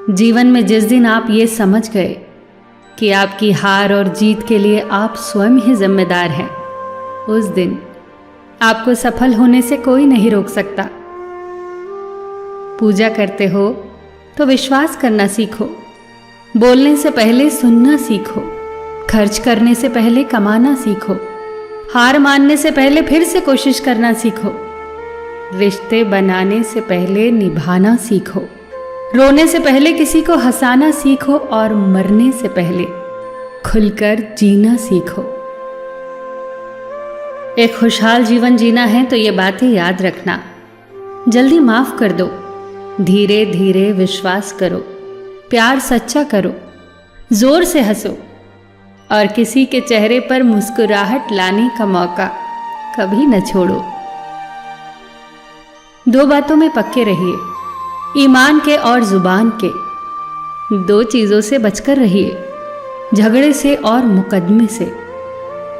जीवन में जिस दिन आप ये समझ गए कि आपकी हार और जीत के लिए आप स्वयं ही जिम्मेदार हैं, उस दिन आपको सफल होने से कोई नहीं रोक सकता। पूजा करते हो तो विश्वास करना सीखो, बोलने से पहले सुनना सीखो, खर्च करने से पहले कमाना सीखो, हार मानने से पहले फिर से कोशिश करना सीखो, रिश्ते बनाने से पहले निभाना सीखो, रोने से पहले किसी को हंसाना सीखो और मरने से पहले खुलकर जीना सीखो। एक खुशहाल जीवन जीना है तो ये बातें याद रखना। जल्दी माफ कर दो, धीरे धीरे विश्वास करो, प्यार सच्चा करो, जोर से हंसो और किसी के चेहरे पर मुस्कुराहट लाने का मौका कभी न छोड़ो। दो बातों में पक्के रहिए, ईमान के और जुबान के। दो चीजों से बचकर रहिए, झगड़े से और मुकदमे से।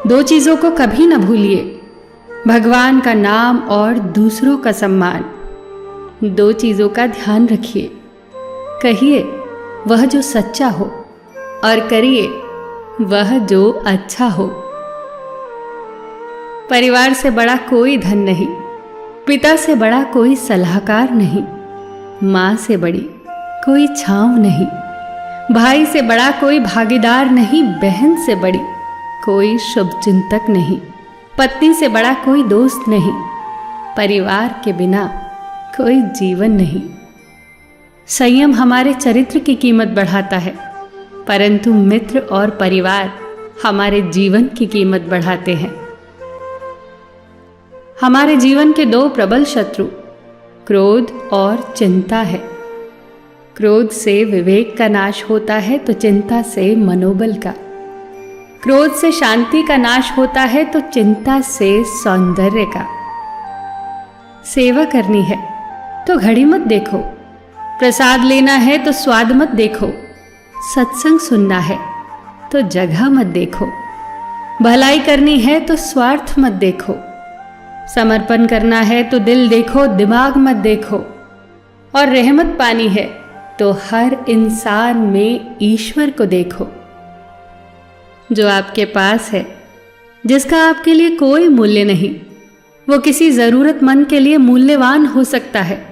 दो चीजों को कभी न भूलिए, भगवान का नाम और दूसरों का सम्मान। दो चीजों का ध्यान रखिए, कहिए वह जो सच्चा हो और करिए वह जो अच्छा हो। परिवार से बड़ा कोई धन नहीं, पिता से बड़ा कोई सलाहकार नहीं, माँ से बड़ी कोई छांव नहीं, भाई से बड़ा कोई भागीदार नहीं, बहन से बड़ी कोई शुभचिंतक नहीं, पत्नी से बड़ा कोई दोस्त नहीं, परिवार के बिना कोई जीवन नहीं। संयम हमारे चरित्र की कीमत बढ़ाता है, परंतु मित्र और परिवार हमारे जीवन की कीमत बढ़ाते हैं। हमारे जीवन के दो प्रबल शत्रु क्रोध और चिंता है। क्रोध से विवेक का नाश होता है तो चिंता से मनोबल का। क्रोध से शांति का नाश होता है तो चिंता से सौंदर्य का। सेवा करनी है तो घड़ी मत देखो, प्रसाद लेना है तो स्वाद मत देखो, सत्संग सुनना है तो जगह मत देखो, भलाई करनी है तो स्वार्थ मत देखो, समर्पण करना है तो दिल देखो, दिमाग मत देखो, और रहमत पानी है तो हर इंसान में ईश्वर को देखो। जो आपके पास है, जिसका आपके लिए कोई मूल्य नहीं, वो किसी जरूरतमंद के लिए मूल्यवान हो सकता है।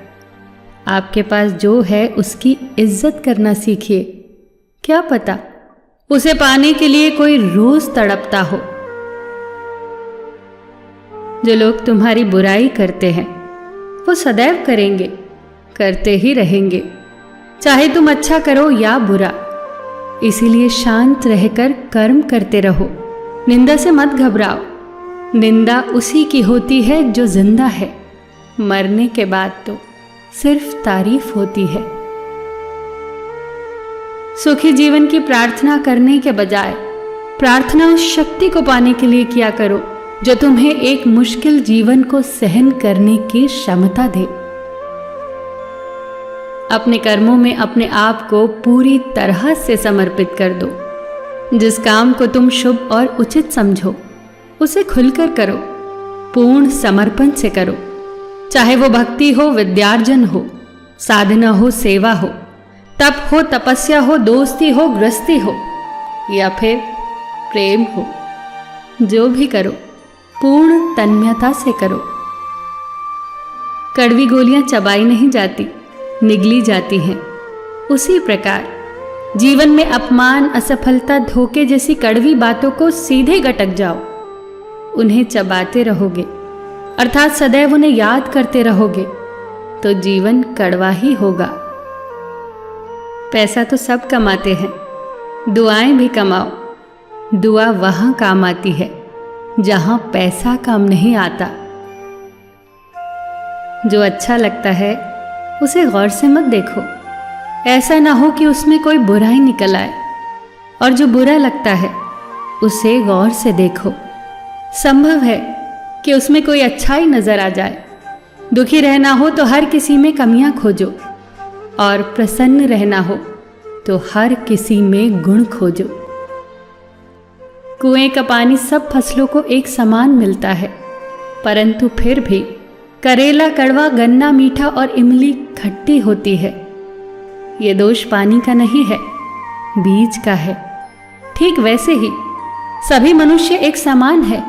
आपके पास जो है उसकी इज्जत करना सीखिए, क्या पता उसे पाने के लिए कोई रोज तड़पता हो। जो लोग तुम्हारी बुराई करते हैं वो सदैव करेंगे, करते ही रहेंगे, चाहे तुम अच्छा करो या बुरा। इसीलिए शांत रहकर कर्म करते रहो, निंदा से मत घबराओ। निंदा उसी की होती है जो जिंदा है, मरने के बाद तो सिर्फ तारीफ होती है। सुखी जीवन की प्रार्थना करने के बजाय प्रार्थना उस शक्ति को पाने के लिए किया करो जो तुम्हें एक मुश्किल जीवन को सहन करने की क्षमता दे। अपने कर्मों में अपने आप को पूरी तरह से समर्पित कर दो। जिस काम को तुम शुभ और उचित समझो उसे खुलकर करो, पूर्ण समर्पण से करो। चाहे वो भक्ति हो, विद्यार्जन हो, साधना हो, सेवा हो, तप हो, तपस्या हो, दोस्ती हो, गृहस्थी हो या फिर प्रेम हो, जो भी करो पूर्ण तन्मयता से करो। कड़वी गोलियां चबाई नहीं जाती, निगली जाती हैं। उसी प्रकार जीवन में अपमान, असफलता, धोखे जैसी कड़वी बातों को सीधे गटक जाओ। उन्हें चबाते रहोगे, अर्थात सदैव उन्हें याद करते रहोगे, तो जीवन कड़वा ही होगा। पैसा तो सब कमाते हैं, दुआएं भी कमाओ। दुआ वहां काम आती है जहां पैसा काम नहीं आता। जो अच्छा लगता है उसे गौर से मत देखो, ऐसा ना हो कि उसमें कोई बुराई निकल आए, और जो बुरा लगता है उसे गौर से देखो। संभव है कि उसमें कोई अच्छाई नजर आ जाए। दुखी रहना हो तो हर किसी में कमियां खोजो, और प्रसन्न रहना हो तो हर किसी में गुण खोजो। कुएं का पानी सब फसलों को एक समान मिलता है, परंतु फिर भी करेला कड़वा, गन्ना मीठा और इमली खट्टी होती है। ये दोष पानी का नहीं है, बीज का है। ठीक वैसे ही सभी मनुष्य एक समान है,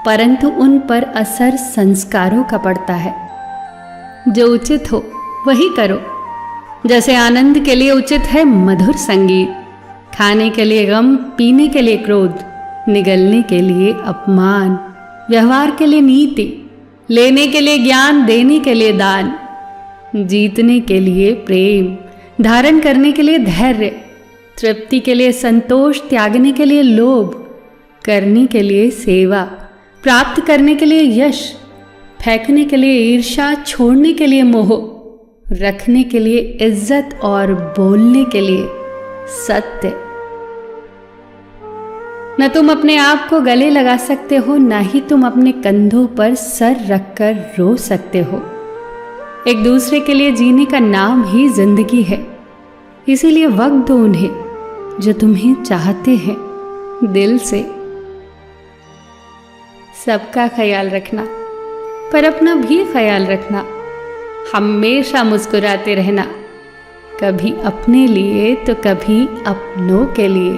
परंतु उन पर असर संस्कारों का पड़ता है। जो उचित हो वही करो। जैसे आनंद के लिए उचित है मधुर संगीत, खाने के लिए गम, पीने के लिए क्रोध, निगलने के लिए अपमान, व्यवहार के लिए नीति, लेने के लिए ज्ञान, देने के लिए दान, जीतने के लिए प्रेम, धारण करने के लिए धैर्य, तृप्ति के लिए संतोष, त्यागने के लिए लोभ, करने के लिए सेवा, प्राप्त करने के लिए यश, फेंकने के लिए ईर्ष्या, छोड़ने के लिए मोह, रखने के लिए इज्जत और बोलने के लिए सत्य। न तुम अपने आप को गले लगा सकते हो, न ही तुम अपने कंधों पर सर रखकर रो सकते हो। एक दूसरे के लिए जीने का नाम ही जिंदगी है। इसीलिए वक्त दो उन्हें जो तुम्हें चाहते हैं दिल से। सबका ख्याल रखना, पर अपना भी ख्याल रखना। हमेशा मुस्कुराते रहना, कभी अपने लिए तो कभी अपनों के लिए।